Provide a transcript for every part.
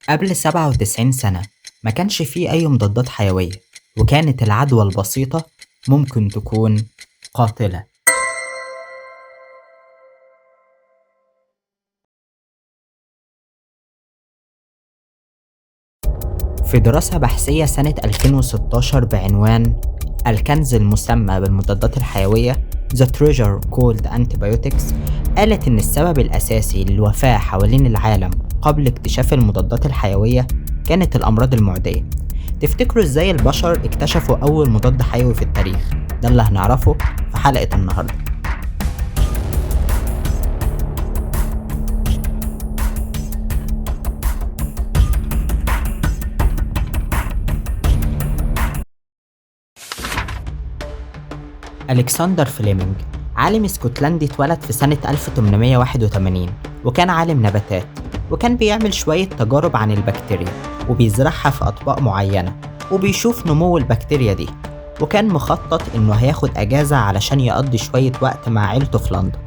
قبل 97 سنة ما كانش فيه أي مضادات حيوية، وكانت العدوى البسيطة ممكن تكون قاتلة. في دراسة بحثية سنة 2016 بعنوان الكنز المسمى بالمضادات الحيوية The Treasure Called Antibiotics، قالت إن السبب الأساسي للوفاة حوالين العالم قبل اكتشاف المضادات الحيوية كانت الأمراض المعدية. تفتكروا إزاي البشر اكتشفوا أول مضاد حيوي في التاريخ؟ ده اللي هنعرفه في حلقة النهاردة. ألكسندر فليمنج عالم اسكتلندي اتولد في سنة 1881، وكان عالم نباتات، وكان بيعمل شوية تجارب عن البكتيريا وبيزرعها في أطباق معينة وبيشوف نمو البكتيريا دي. وكان مخطط إنه هياخد أجازة علشان يقضي شوية وقت مع عيلته في لندن،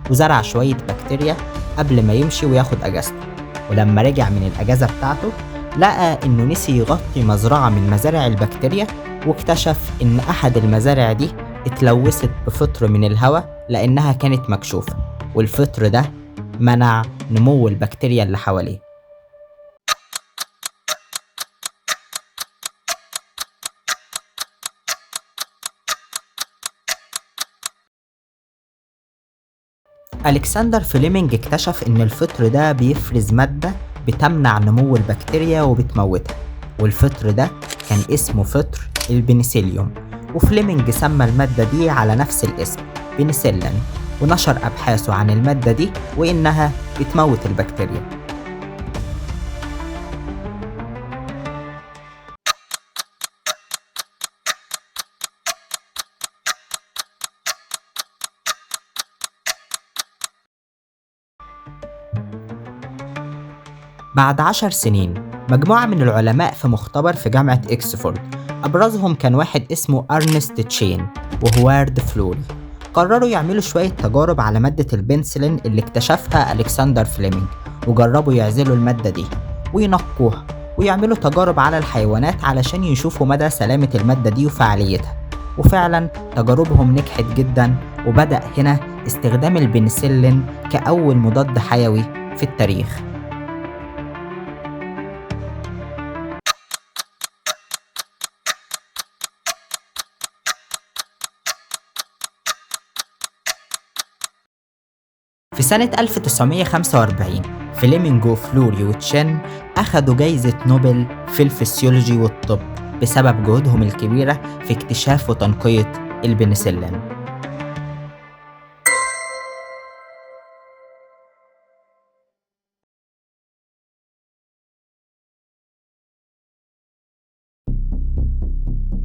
وزرع شوية بكتيريا قبل ما يمشي وياخد أجازته. ولما رجع من الأجازة بتاعته لقى إنه نسي يغطي مزرعة من مزارع البكتيريا، واكتشف إن أحد المزارع دي اتلوثت بفطر من الهواء لأنها كانت مكشوفة، والفطر ده منع نمو البكتيريا اللي حواليه. ألكسندر فليمنج اكتشف إن الفطر ده بيفرز مادة بتمنع نمو البكتيريا وبتموتها، والفطر ده كان اسمه فطر البنسيليوم. وفليمنج سمى المادة دي على نفس الاسم، بنسلين، ونشر أبحاثه عن المادة دي وإنها بتموت البكتيريا. بعد 10 سنين مجموعة من العلماء في مختبر في جامعة إكسفورد، أبرزهم كان واحد اسمه أرنست تشين وهوارد فلوري، قرروا يعملوا شوية تجارب على مادة البنسلين اللي اكتشفها ألكسندر فليمنج، وجربوا يعزلوا المادة دي وينقوها ويعملوا تجارب على الحيوانات علشان يشوفوا مدى سلامة المادة دي وفعاليتها. وفعلا تجاربهم نجحت جدا، وبدأ هنا استخدام البنسلين كأول مضاد حيوي في التاريخ. في سنة 1945 فليمنج وفلوري وتشين أخدوا جايزة نوبل في الفسيولوجي والطب بسبب جهودهم الكبيرة في اكتشاف وتنقية البنسلين.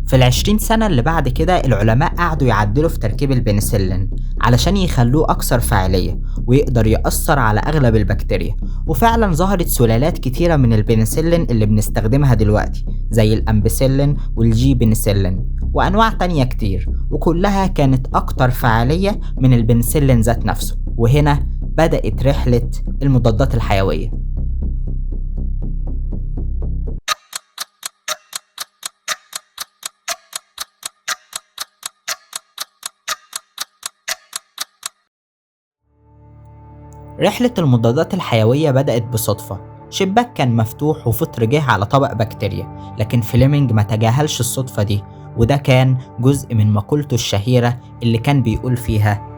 في ال20 سنة اللي بعد كده العلماء قعدوا يعدلوا في تركيب البنسلين علشان يخلوه أكثر فاعلية ويقدر يأثر على أغلب البكتيريا. وفعلا ظهرت سلالات كتيرة من البنسلين اللي بنستخدمها دلوقتي، زي الأمبسلين والجي بنسلين وأنواع تانية كتير، وكلها كانت أكتر فعالية من البنسلين ذات نفسه. وهنا بدأت رحلة المضادات الحيوية. رحلة المضادات الحيوية بدأت بصدفة، شباك كان مفتوح وفطر جه على طبق بكتيريا، لكن فليمنج ما تجاهلش الصدفة دي، وده كان جزء من مقولته الشهيرة اللي كان بيقول فيها: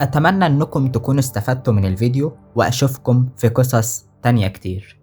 أتمنى أنكم تكونوا استفدتوا من الفيديو، وأشوفكم في قصص تانية كتير.